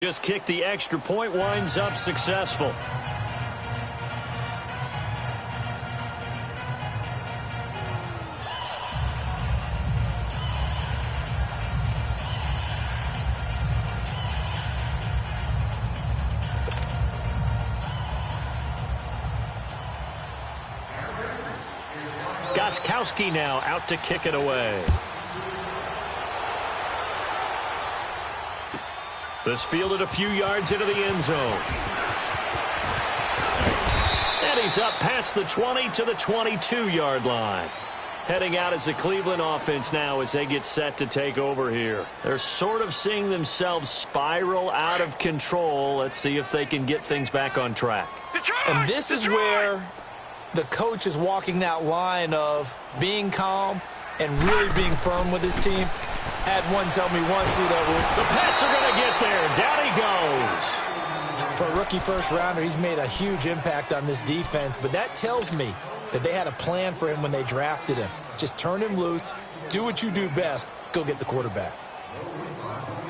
Just kicked the extra point, winds up successful. Gostkowski now out to kick it away. This fielded a few yards into the end zone. And he's up past the 20 to the 22-yard line. Heading out as the Cleveland offense now as they get set to take over here. They're sort of seeing themselves spiral out of control. Let's see if they can get things back on track. And this is where the coach is walking that line of being calm and really being firm with his team. Had one tell me once, the Pats are going to get there. Down he goes. For a rookie first-rounder, he's made a huge impact on this defense, but that tells me that they had a plan for him when they drafted him. Just turn him loose, do what you do best, go get the quarterback.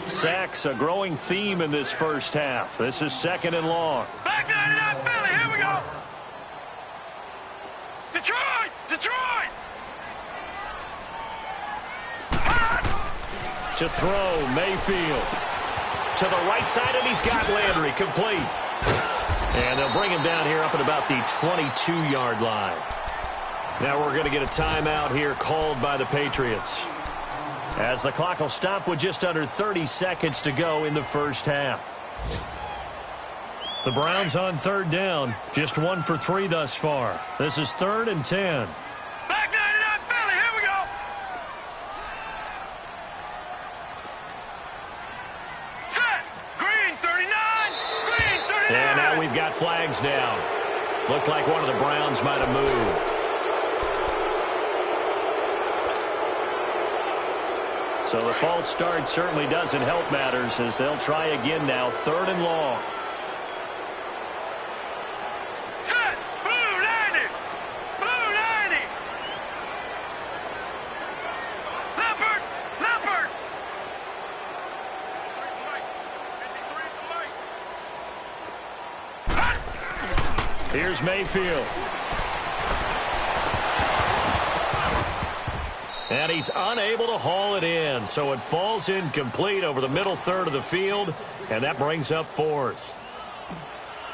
Sacks, a growing theme in this first half. This is 2nd and long. Back 99 Philly, here we go. Detroit! Detroit! To throw, Mayfield. To the right side, and he's got Landry complete. And they'll bring him down here up at about the 22-yard line. Now we're going to get a timeout here called by the Patriots, as the clock will stop with just under 30 seconds to go in the first half. The Browns on 3rd down, just 1 for 3 thus far. This is 3rd and 10. Back 99 Philly, here we go. Set. Green 39. Green 39. And now we've got flags down. Looked like one of the Browns might have moved. So the false start certainly doesn't help matters as they'll try again now, 3rd and long. Set. Blue 90. Blue 90. Leopard. Leopard. Here's Mayfield. And he's unable to haul it in, so it falls incomplete over the middle third of the field, and that brings up 4th.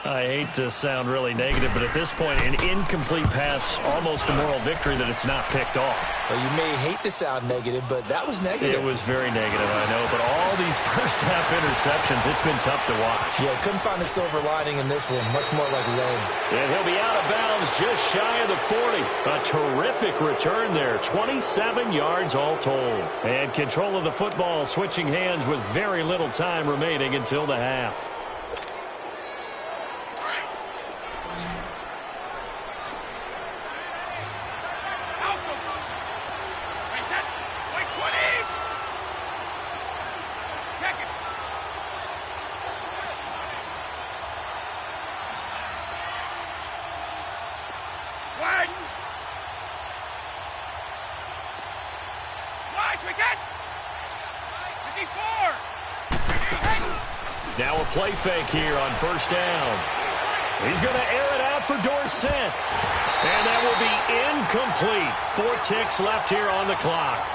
I hate to sound really negative, but at this point, an incomplete pass, almost a moral victory that it's not picked off. Well, you may hate to sound negative, but that was negative. It was very negative, I know, but all these first-half interceptions, it's been tough to watch. Yeah, couldn't find a silver lining in this one, much more like lead. And he'll be out of bounds just shy of the 40. A terrific return there, 27 yards all told. And control of the football switching hands with very little time remaining until the half. Now a play fake here on 1st down. He's going to air it out for Dorsett. And that will be incomplete. 4 ticks left here on the clock.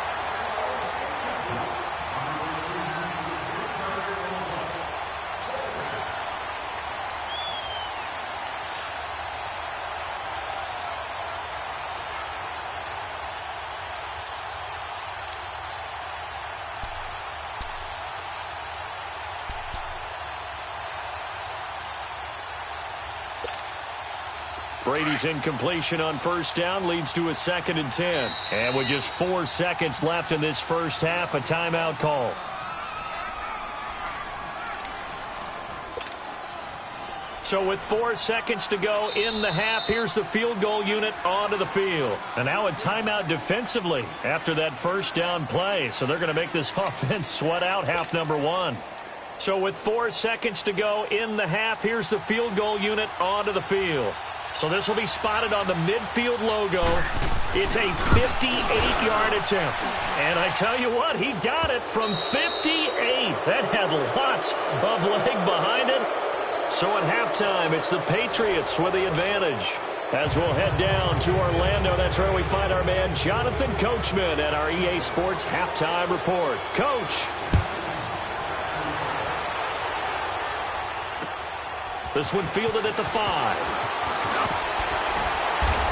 Brady's incompletion on 1st down leads to a 2nd and 10. And with just 4 seconds left in this first half, a timeout call. So with 4 seconds to go in the half, here's the field goal unit onto the field. And now a timeout defensively after that 1st down play. So they're going to make this offense sweat out half number 1. So with 4 seconds to go in the half, here's the field goal unit onto the field. So this will be spotted on the midfield logo. It's a 58-yard attempt. And I tell you what, he got it from 58. That had lots of leg behind it. So at halftime, it's the Patriots with the advantage. As we'll head down to Orlando, that's where we find our man Jonathan Coachman at our EA Sports Halftime Report. Coach. This one fielded at the 5.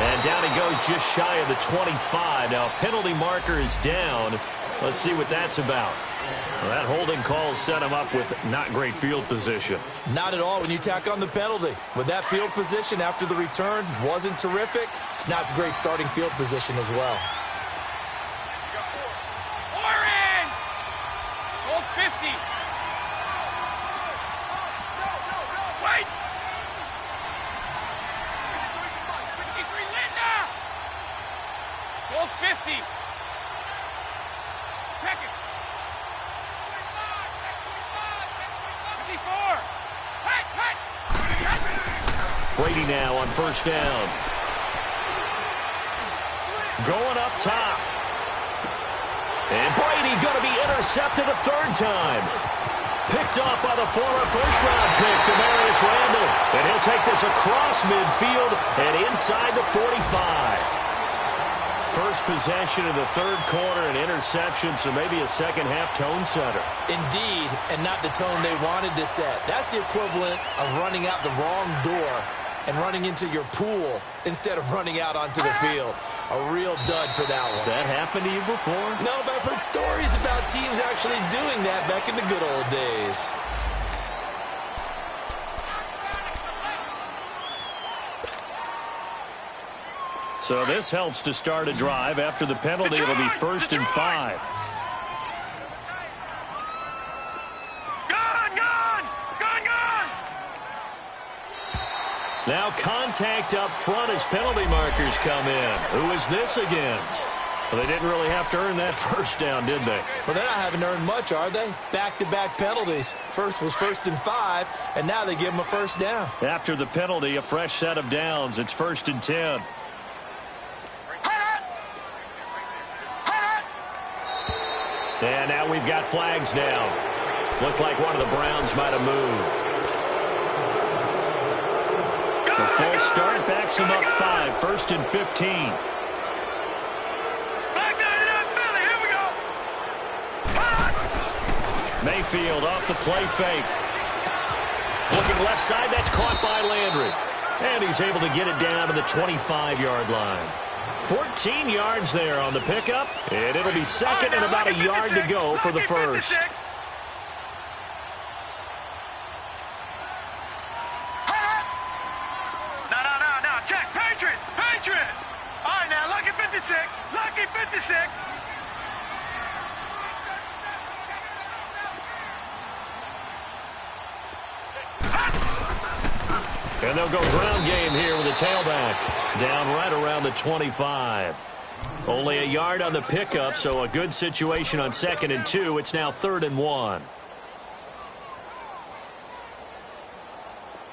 And down he goes just shy of the 25. Now, penalty marker is down. Let's see what that's about. Well, that holding call set him up with not great field position. Not at all when you tack on the penalty. With that field position after the return wasn't terrific, it's not a great starting field position as well. Orange! Goal 50. Wait! 53 Linda! Goal 50. Check it. 54. Hey! Brady now on first down. Going up top. And Brady going to be intercepted a third time. Picked off by the former first-round pick, Demarius Randall. And he'll take this across midfield and inside the 45. First possession of the third quarter, an interception, so maybe a second-half tone setter. Indeed, and not the tone they wanted to set. That's the equivalent of running out the wrong door and running into your pool instead of running out onto the field. A real dud for that one. Has that happened to you before? No, but I've heard stories about teams actually doing that back in the good old days. So this helps to start a drive. After the penalty, it'll be 1st and 5. Gone! Now contact up front as penalty markers come in. Who is this against? Well, they didn't really have to earn that first down, did they? Well, they're not having earned much, are they? Back-to-back penalties. First was 1st and 5, and now they give them a first down. After the penalty, a fresh set of downs. It's 1st and 10. And now we've got flags down. Looked like one of the Browns might have moved. The full start backs him up 5, 1st and 15. Back 99 Philly, here we go. Mayfield off the play fake. Looking left side, that's caught by Landry. And he's able to get it down to the 25-yard line. 14 yards there on the pickup, and it'll be second and about a yard to go for the first. No, check, Patriot. All right, now, lucky 56, lucky 56. And they'll go ground game here with a tailback. Down right around the 25. Only a yard on the pickup, so a good situation on 2nd and 2. It's now 3rd and 1.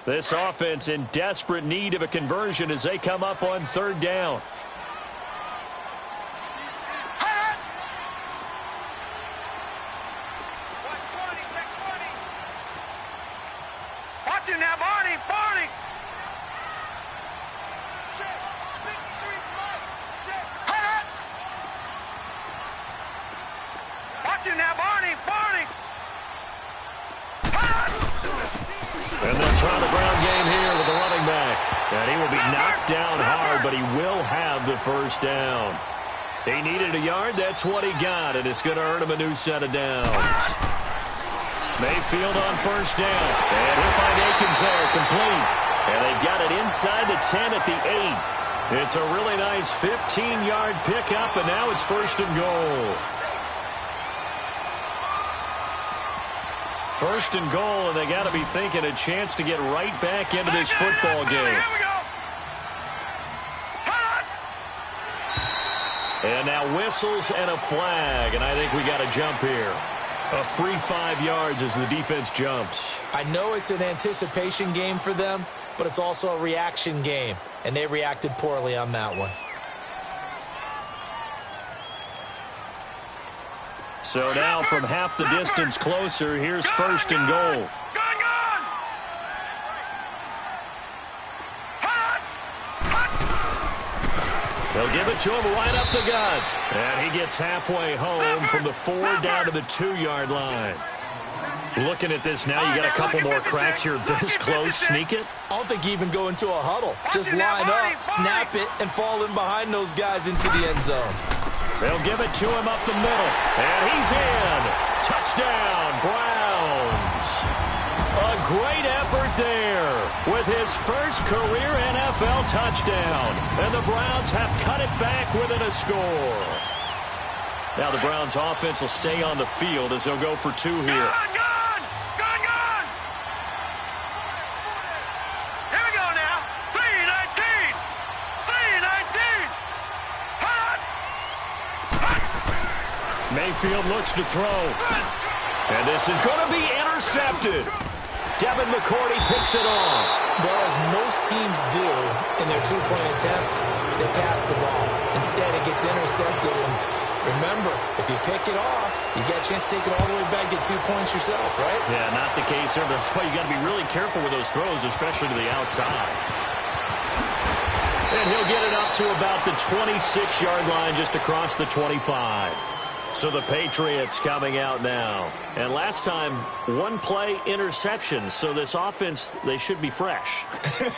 This offense in desperate need of a conversion as they come up on 3rd down. Watch him now, Barney. Watch him now, Barney. And they'll try the ground game here with the running back. And he will be knocked down hard, but he will have the first down. He needed a yard. That's what he got, and it's going to earn him a new set of downs. Mayfield on first down. And he'll find Akins there, complete. And they've got it inside the 10 at the 8. It's a really nice 15-yard pickup, and now it's 1st and goal. 1st and goal, and they got to be thinking a chance to get right back into this football game. Here we go. And now whistles and a flag, and I think we got a jump here. A free 5 yards as the defense jumps. I know it's an anticipation game for them, but it's also a reaction game, and they reacted poorly on that one. So now from half the distance closer, here's first and goal. They'll give it to him right up the gut. And he gets halfway home from the 4 down to the 2-yard line. Looking at this now, you got a couple more cracks here this close. Sneak it? I don't think you even go into a huddle. Just line up, snap it, and fall in behind those guys into the end zone. They'll give it to him up the middle. And he's in. Touchdown, Browns. A great effort there with his first career NFL touchdown. And the Browns have cut it back within a score. Now the Browns offense will stay on the field as they'll go for 2 here. Gone! Here we go now. 3-19. Mayfield looks to throw. And this is going to be intercepted. Devin McCourty picks it off. Well, as most teams do in their 2-point attempt, they pass the ball. Instead, it gets intercepted. And remember, if you pick it off, you get a chance to take it all the way back, get 2 points yourself, right? Yeah, not the case here. That's why you got to be really careful with those throws, especially to the outside. And he'll get it up to about the 26-yard line, just across the 25. So the Patriots coming out now. And last time, 1-play interception. So this offense, they should be fresh.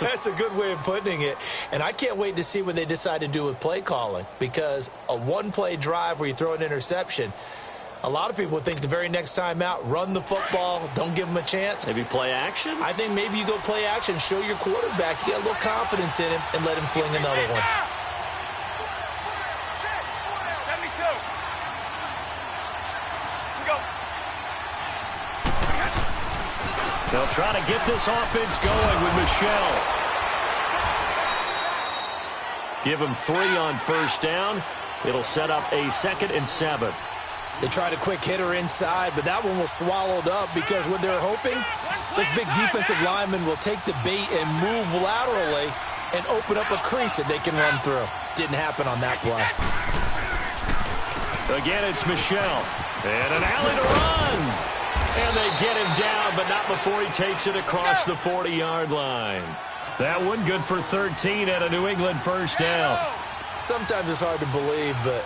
That's a good way of putting it. And I can't wait to see what they decide to do with play calling. Because a 1-play drive where you throw an interception, a lot of people would think the very next time out, run the football, don't give them a chance. Maybe play action? I think maybe you go play action, show your quarterback, you got a little confidence in him, and let him fling another one. They'll try to get this offense going with Michel. Give him 3 on first down. It'll set up a 2nd and 7. They tried a quick hitter inside, but that one was swallowed up because what they're hoping, those big defensive linemen will take the bait and move laterally and open up a crease that they can run through. Didn't happen on that play. Again, it's Michel. And an alley to run. And they get him down, but not before he takes it across the 40-yard line. That one good for 13 and a New England first down. Sometimes it's hard to believe, but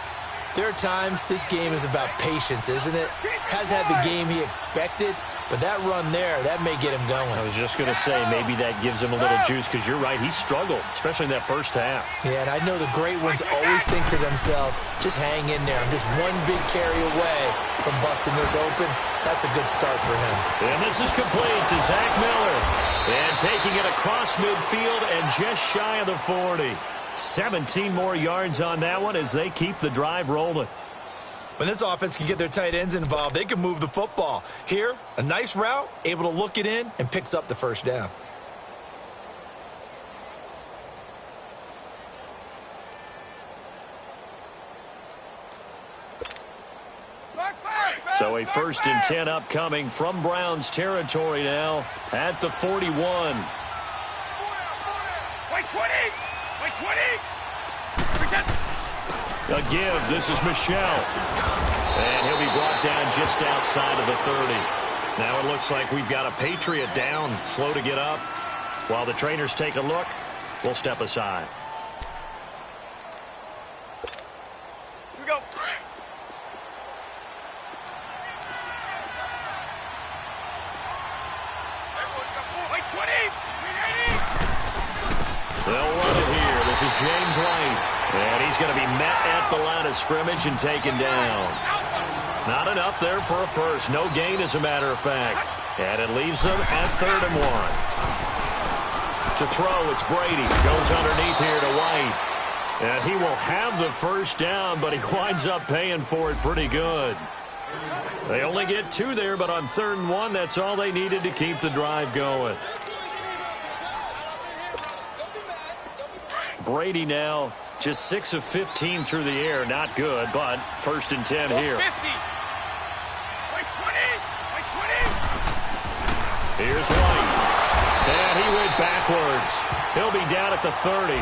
there are times this game is about patience, isn't it? Has had the game he expected, but that run there, that may get him going. I was just going to say, maybe that gives him a little juice, because you're right, he struggled, especially in that first half. Yeah, and I know the great ones always think to themselves, just hang in there. I'm just one big carry away from busting this open. That's a good start for him. And this is complete to Zach Miller. And taking it across midfield and just shy of the 40. 17 more yards on that one as they keep the drive rolling. When this offense can get their tight ends involved, they can move the football. Here, a nice route, able to look it in, and picks up the first down. So a 1st and 10 upcoming from Browns territory now at the 41. Wait, 20! Wait, 20! A give. This is Michel. And he'll be brought down just outside of the 30. Now it looks like we've got a Patriot down, slow to get up. While the trainers take a look, we'll step aside. Here we go. Wait, 20! They'll run it here. This is James White. And he's going to be met at the line of scrimmage and taken down. Not enough there for a first. No gain, as a matter of fact. And it leaves them at 3rd and 1. To throw, it's Brady. Goes underneath here to White. And he will have the first down, but he winds up paying for it pretty good. They only get 2 there, but on 3rd and 1, that's all they needed to keep the drive going. Brady now just 6 of 15 through the air. Not good, but 1st and 10 here. 50. Wait, 20! Wait, 20! Here's White. And he went backwards. He'll be down at the 30.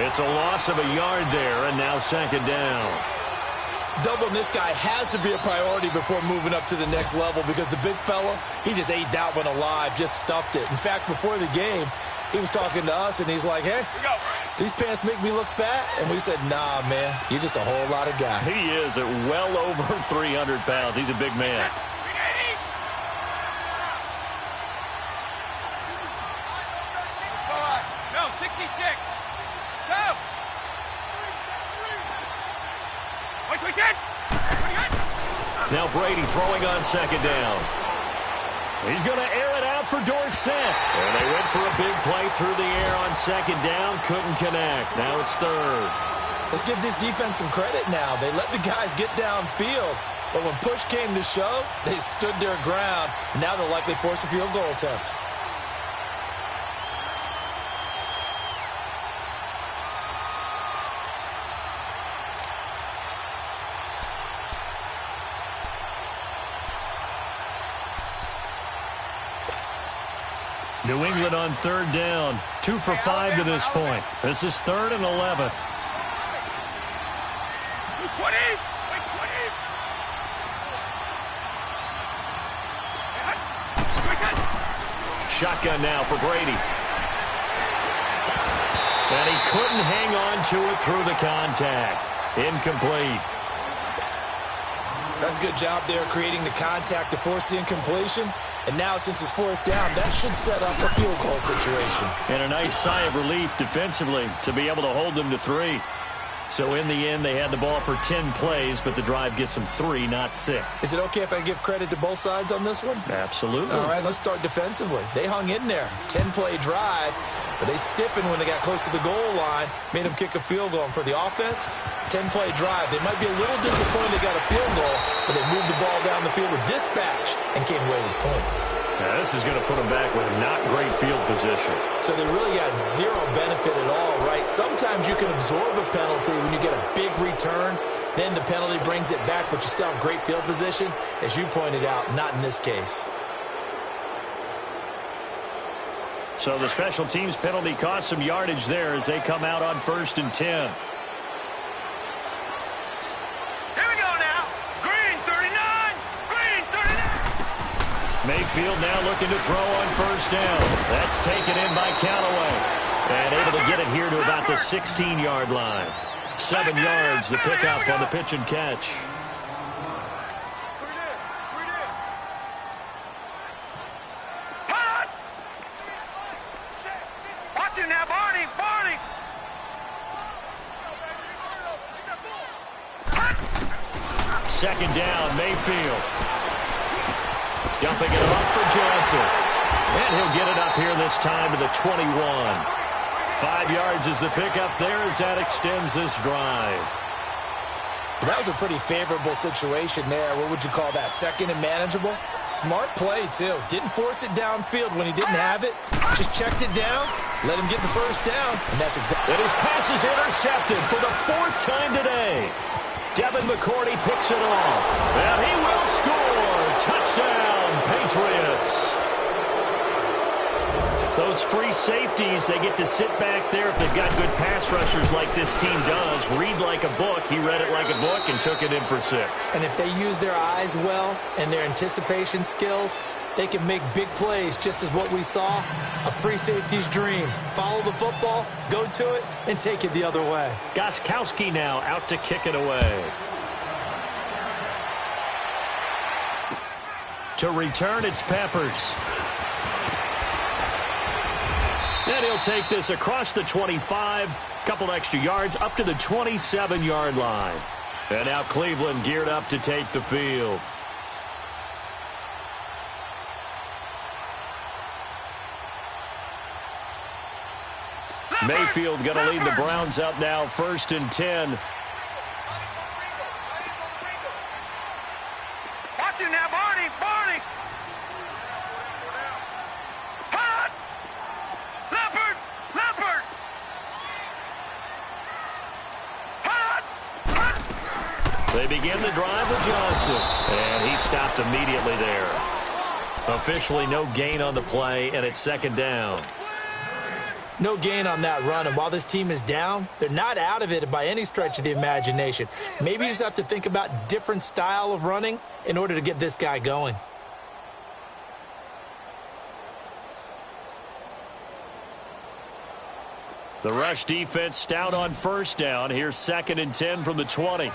It's a loss of a yard there, and now second down. Doubling this guy has to be a priority before moving up to the next level because the big fella, he just ate that one alive, just stuffed it. In fact, before the game, he was talking to us, and he's like, hey, these pants make me look fat. And we said, nah, man, you're just a whole lot of guy. He is at well over 300 pounds. He's a big man. No, 66. Go. Now Brady throwing on second down. He's going to air it out for Dorsett. And they went for a big play through the air on second down. Couldn't connect. Now it's third. Let's give this defense some credit now. They let the guys get downfield. But when push came to shove, they stood their ground. And now they'll likely force a field goal attempt. New England on third down. 2 for 5 to this point. This is 3rd and 11. 20. Shotgun now for Brady. And he couldn't hang on to it through the contact. Incomplete. That's a good job there creating the contact to force the incompletion. And now, since it's 4th down, that should set up a field goal situation. And a nice sigh of relief defensively to be able to hold them to 3. So in the end, they had the ball for 10 plays, but the drive gets them 3, not 6. Is it okay if I give credit to both sides on this one? Absolutely. All right, let's start defensively. They hung in there. 10-play drive, but they stiffened when they got close to the goal line, made them kick a field goal. And for the offense, 10-play drive. They might be a little disappointed they got a field goal, but they moved the ball down the field with dispatch and came away with points. Now, this is going to put them back with not great field position. So they really got zero benefit at all, right? Sometimes you can absorb a penalty when you get a big return. Then the penalty brings it back, but you still have great field position. As you pointed out, not in this case. So the special teams penalty cost some yardage there as they come out on 1st and 10. Mayfield now looking to throw on 1st down. That's taken in by Callaway. And able to get it here to about the 16-yard line. 7 yards, the pickup on the pitch and catch. Watch him now, Barney. Second down, Mayfield. Dumping it off for Johnson. And he'll get it up here this time to the 21. 5 yards is the pickup there as that extends this drive. That was a pretty favorable situation there. What would you call that? Second and manageable? Smart play, too. Didn't force it downfield when he didn't have it. Just checked it down, let him get the 1st down, and that's exactly. And his pass is intercepted for the 4th time today. Devin McCourty picks it off. And he will score. Touchdown, Patriots. Those free safeties, they get to sit back there if they've got good pass rushers like this team does. Read like a book. He read it like a book and took it in for 6. And if they use their eyes well and their anticipation skills, they can make big plays, just as what we saw. A free safety's dream. Follow the football, go to it, and take it the other way. Gostkowski now out to kick it away. To return, it's Peppers. And he'll take this across the 25, couple extra yards up to the 27-yard line. And now Cleveland geared up to take the field. Mayfield going to lead the Browns up now, 1st and 10. Watch him now, Barney. Hot! Leopard! Hot! They begin the drive with Johnson. And he stopped immediately there. Officially no gain on the play, and it's second down. No gain on that run, and while this team is down, they're not out of it by any stretch of the imagination. Maybe you just have to think about different style of running in order to get this guy going. The rush defense stout on first down. Here's 2nd and 10 from the 20.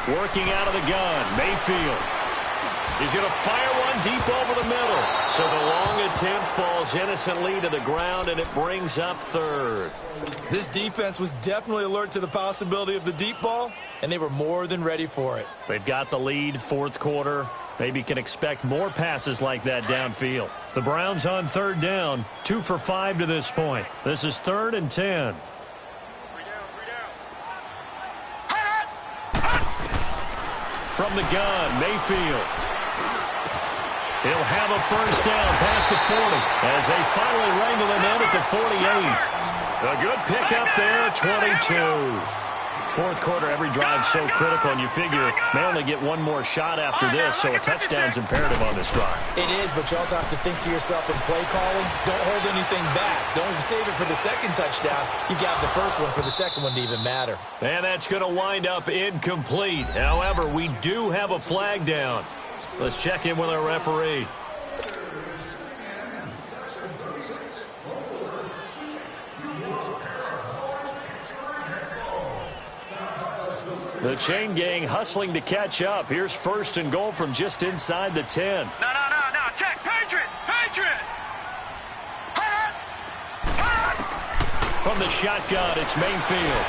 Working out of the gun, Mayfield. He's going to fire one deep over the middle. So the long attempt falls innocently to the ground, and it brings up 3rd. This defense was definitely alert to the possibility of the deep ball, and they were more than ready for it. They've got the lead, 4th quarter. Maybe can expect more passes like that downfield. The Browns on 3rd down, 2 for 5 to this point. This is 3rd and 10. From the gun, Mayfield. He'll have a first down past the 40 as they finally wrangle him in at the 48. A good pickup there, 22. 4th quarter, every drive so critical, and you figure may only get one more shot after this, so a touchdown's imperative on this drive. It is, but you also have to think to yourself in play calling, don't hold anything back. Don't save it for the second touchdown. You got the first one for the second one to even matter. And that's going to wind up incomplete. However, we do have a flag down. Let's check in with our referee. The chain gang hustling to catch up. Here's 1st and goal from just inside the 10. No. Check. Patriot. From the shotgun, it's Mayfield.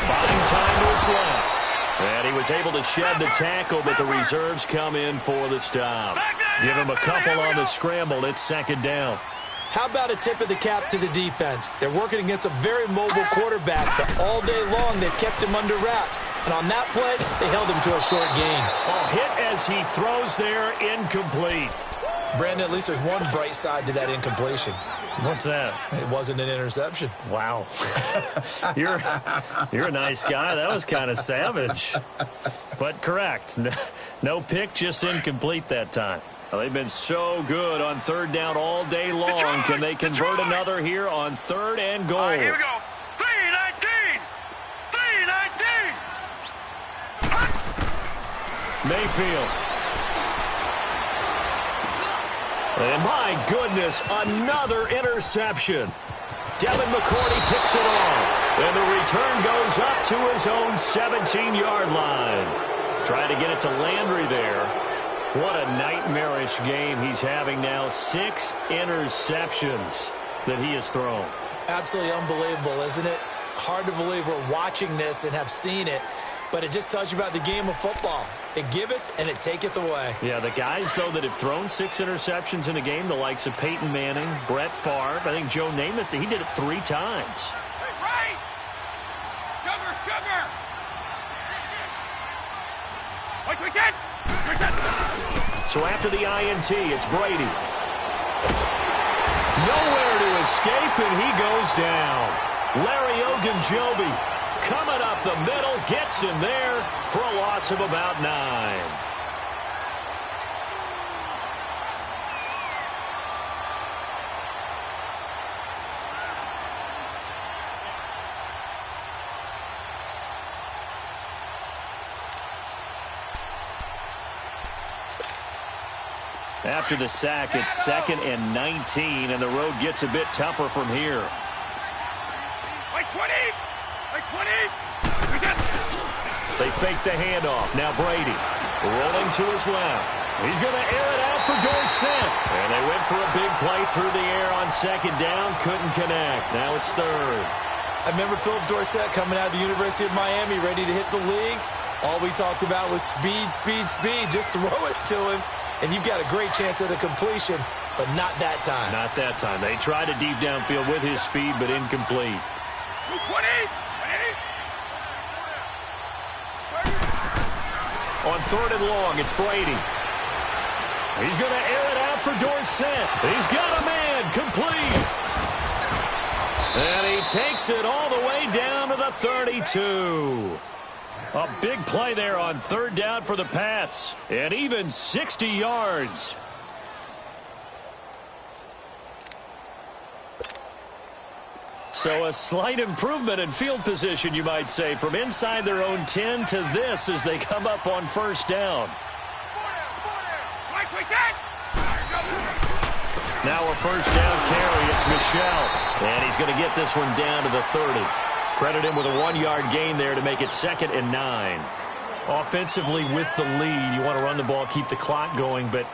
Buying time to his left. And he was able to shed the tackle, but the reserves come in for the stop. Give him a couple on the scramble. It's 2nd down. How about a tip of the cap to the defense? They're working against a very mobile quarterback, but all day long they've kept him under wraps. And on that play, they held him to a short gain. A hit as he throws there, incomplete. Brandon, at least there's one bright side to that incompletion. What's that? It wasn't an interception. Wow. You're a nice guy. That was kind of savage. But correct. No pick, just incomplete that time. Well, they've been so good on 3rd down all day long. Can they convert another here on 3rd and goal? All right, here we go. 3-19. Mayfield. And my goodness, another interception. Devin McCourty picks it off. And the return goes up to his own 17-yard line. Trying to get it to Landry there. What a nightmarish game he's having now. 6 interceptions that he has thrown. Absolutely unbelievable, isn't it? Hard to believe we're watching this and have seen it, but it just tells you about the game of football. It giveth and it taketh away. Yeah, the guys, though, that have thrown 6 interceptions in a game, the likes of Peyton Manning, Brett Favre, I think Joe Namath, he did it 3 times. Hey, right! Sugar! Wait, reset! So after the INT, it's Brady. Nowhere to escape, and he goes down. Larry Ogunjobi coming up the middle, gets him there for a loss of about 9. After the sack, it's 2nd and 19, and the road gets a bit tougher from here. Wait, 20! They fake the handoff. Now Brady rolling to his left. He's going to air it out for Dorsett. And they went for a big play through the air on 2nd down. Couldn't connect. Now it's 3rd. I remember Philip Dorsett coming out of the University of Miami ready to hit the league. All we talked about was speed. Just throw it to him, and you've got a great chance at a completion, but not that time. Not that time. They tried a deep downfield with his speed, but incomplete. 20! On 3rd and long, it's Brady. He's going to air it out for Dorsett. He's got a man, complete. And he takes it all the way down to the 32. A big play there on third down for the Pats. And even 60 yards. So a slight improvement in field position, you might say, from inside their own 10 to this as they come up on first down. Now a first down carry. It's Michel. And he's going to get this one down to the 30. Credit him with a 1-yard gain there to make it 2nd and 9. Offensively with the lead, you want to run the ball, keep the clock going, but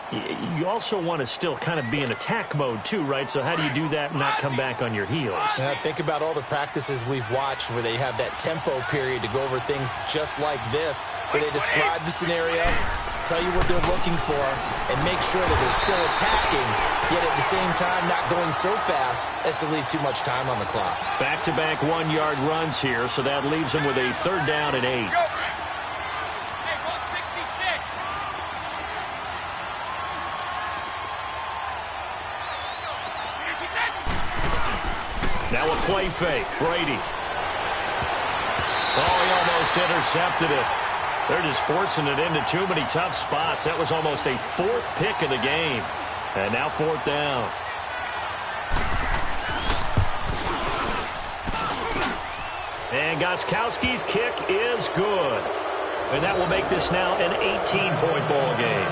you also want to still kind of be in attack mode too, right? So how do you do that and not come back on your heels? Think about all the practices we've watched where they have that tempo period to go over things just like this, where they describe the scenario, tell you what they're looking for, and make sure that they're still attacking, yet at the same time not going so fast as to leave too much time on the clock. Back-to-back 1-yard runs here, so that leaves them with a 3rd down and 8. Now a play fake. Brady. Oh, he almost intercepted it. They're just forcing it into too many tough spots. That was almost a 4th pick of the game. And now 4th down. And Gostkowski's kick is good. And that will make this now an 18-point ball game.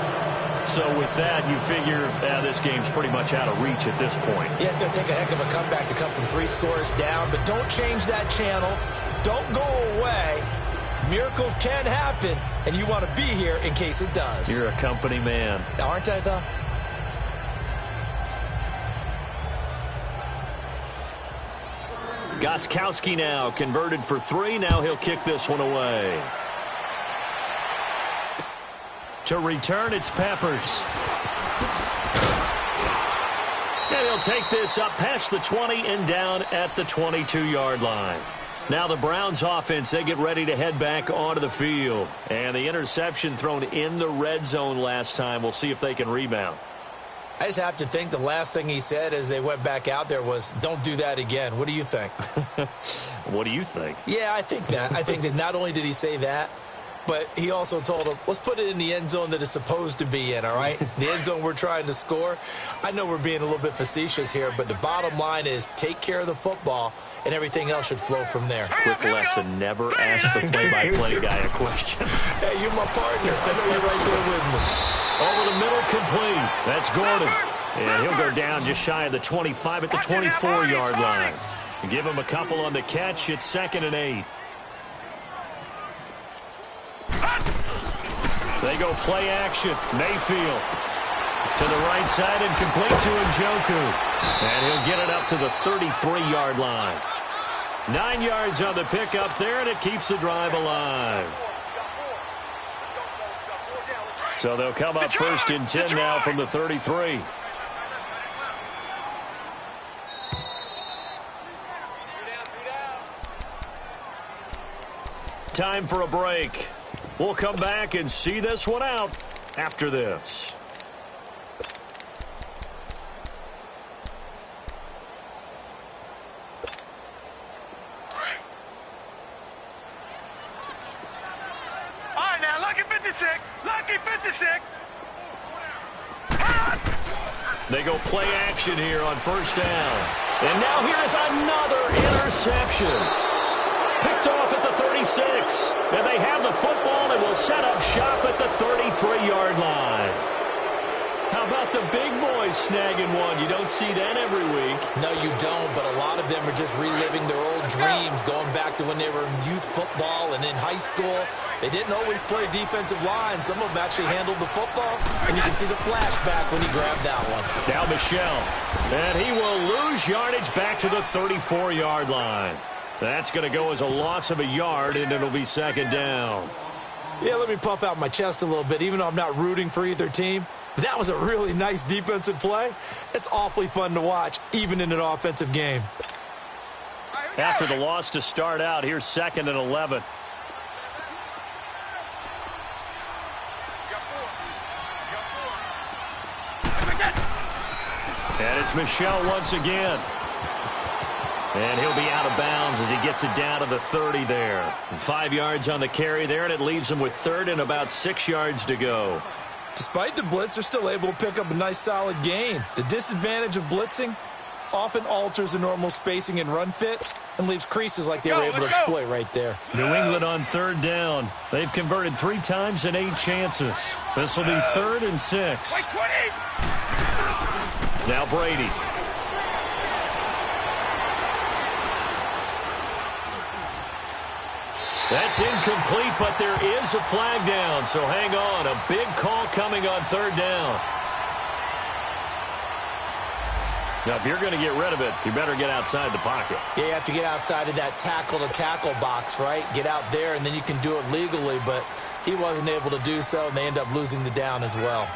So with that, you figure this game's pretty much out of reach at this point. Yeah, it's going to take a heck of a comeback to come from 3 scores down, but don't change that channel. Don't go away. Miracles can happen, and you want to be here in case it does. You're a company man. Aren't I, though? Gostkowski now converted for 3. Now he'll kick this one away. To return, it's Peppers. And he'll take this up past the 20 and down at the 22-yard line. Now the Browns offense, they get ready to head back onto the field. And the interception thrown in the red zone last time. We'll see if they can rebound. I just have to think the last thing he said as they went back out there was, don't do that again. What do you think? What do you think? Yeah, I think that. I think that not only did he say that, but he also told them, let's put it in the end zone that it's supposed to be in, all right? The end zone we're trying to score. I know we're being a little bit facetious here, but the bottom line is take care of the football, and everything else should flow from there. Quick lesson, never ask the play-by-play guy a question. Hey, you're my partner. I know you're right there with me. Over the middle, complete. That's Gordon. And he'll go down just shy of the 25 at the 24-yard line. Give him a couple on the catch. It's 2nd and 8. They go play action. Mayfield to the right side and complete to Njoku. And he'll get it up to the 33-yard line. 9 yards on the pickup there, and it keeps the drive alive. So they'll come up 1st and 10 now from the 33. Time for a break. We'll come back and see this one out after this. All right, now, lucky 56. Lucky 56. They go play action here on first down. And now here's another interception. Picked off at the 36. And they have the football and will set up shop at the 33-yard line. How about the big boys snagging one? You don't see that every week. No, you don't, but a lot of them are just reliving their old dreams, going back to when they were in youth football and in high school. They didn't always play defensive line. Some of them actually handled the football, and you can see the flashback when he grabbed that one. Now Michel, and he will lose yardage back to the 34-yard line. That's going to go as a loss of a yard, and it'll be 2nd down. Yeah, let me puff out my chest a little bit, even though I'm not rooting for either team. That was a really nice defensive play. It's awfully fun to watch, even in an offensive game. After the loss to start out, here's 2nd and 11. And it's Michel once again. And he'll be out of bounds as he gets it down to the 30 there. And 5 yards on the carry there, and it leaves him with 3rd and about 6 yards to go. Despite the blitz, they're still able to pick up a nice, solid gain. The disadvantage of blitzing often alters the normal spacing and run fits and leaves creases like they were able to exploit right there. New England on 3rd down. They've converted 3 times in 8 chances. This will be 3rd and 6. Now Brady. That's incomplete, but there is a flag down, so hang on. A big call coming on 3rd down. Now, if you're going to get rid of it, you better get outside the pocket. Yeah, you have to get outside of that tackle-to-tackle box, right? Get out there, and then you can do it legally, but he wasn't able to do so, and they end up losing the down as well.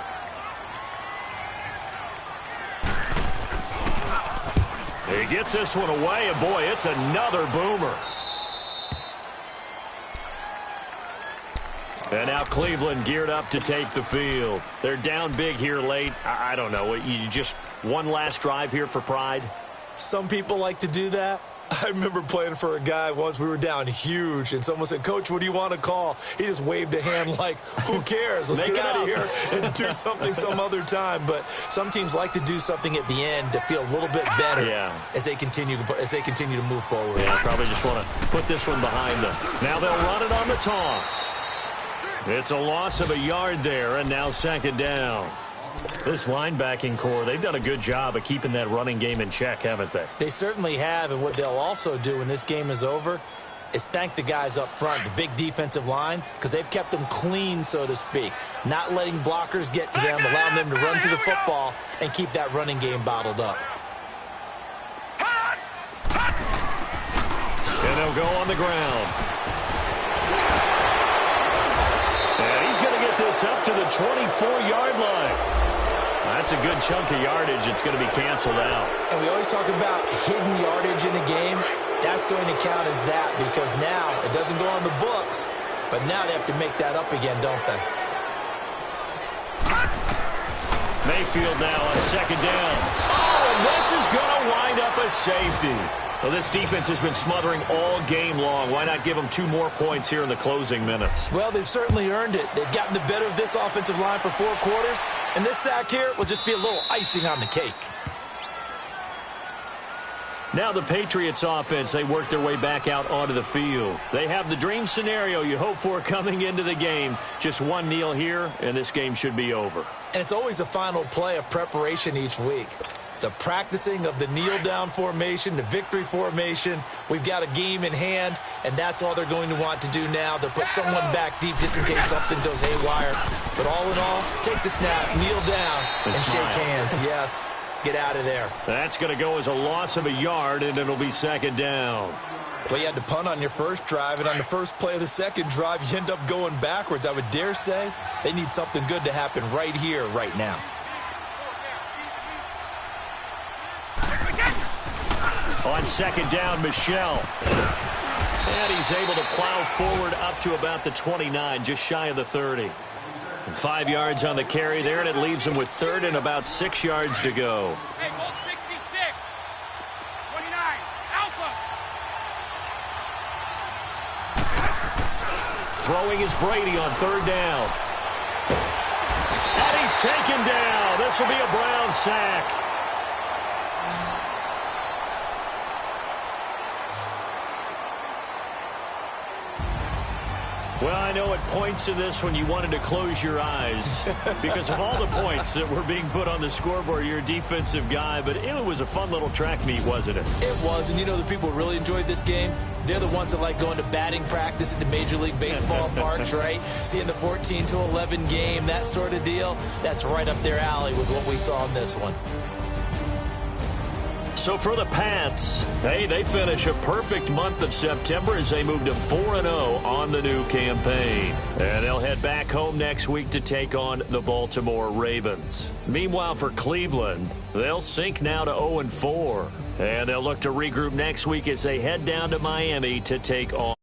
He gets this one away, and boy, it's another boomer. And now Cleveland geared up to take the field. They're down big here late. I don't know. You just one last drive here for pride? Some people like to do that. I remember playing for a guy once. We were down huge, and someone said, "Coach, what do you want to call?" He just waved a hand like, who cares? Let's get out of here and do something some other time. But some teams like to do something at the end to feel a little bit better as they continue to move forward. Yeah, probably just want to put this one behind them. Now they'll run it on the toss. It's a loss of a yard there, and now 2nd down. This linebacking core, they've done a good job of keeping that running game in check, haven't they? They certainly have, and what they'll also do when this game is over is thank the guys up front, the big defensive line, because they've kept them clean, so to speak, not letting blockers get to them, allowing them to run to the football and keep that running game bottled up. And they'll go on the ground. And he's going to get this up to the 24-yard line. That's a good chunk of yardage. It's going to be canceled out. And we always talk about hidden yardage in a game. That's going to count as that because now it doesn't go on the books, but now they have to make that up again, don't they? Mayfield now on 2nd down. Oh, and this is going to wind up a safety. Well, this defense has been smothering all game long. Why not give them 2 more points here in the closing minutes? Well, they've certainly earned it. They've gotten the better of this offensive line for 4 quarters, and this sack here will just be a little icing on the cake. Now the Patriots offense, they work their way back out onto the field. They have the dream scenario you hope for coming into the game. Just one kneel here, and this game should be over. And it's always the final play of preparation each week. The practicing of the kneel-down formation, the victory formation. We've got a game in hand, and that's all they're going to want to do now. They'll put someone back deep just in case something goes haywire. But all in all, take the snap, kneel down, and shake hands. Yes, get out of there. That's going to go as a loss of a yard, and it'll be 2nd down. Well, you had to punt on your first drive, and on the first play of the second drive, you end up going backwards. I would dare say they need something good to happen right here, right now. On 2nd down, Michel. And he's able to plow forward up to about the 29, just shy of the 30. And 5 yards on the carry there, and it leaves him with 3rd and about 6 yards to go. Hey, Bolt 66. 29. Alpha. Throwing is Brady on 3rd down. And he's taken down. This will be a Brown sack. Well, I know at points in this when you wanted to close your eyes because of all the points that were being put on the scoreboard. You're a defensive guy, but it was a fun little track meet, wasn't it? It was, and you know the people who really enjoyed this game? They're the ones that like going to batting practice at the Major League Baseball parks, right? Seeing the 14-11 game, that sort of deal. That's right up their alley with what we saw in this one. So for the Pats, hey, they finish a perfect month of September as they move to 4-0 on the new campaign. And they'll head back home next week to take on the Baltimore Ravens. Meanwhile, for Cleveland, they'll sink now to 0-4. And they'll look to regroup next week as they head down to Miami to take on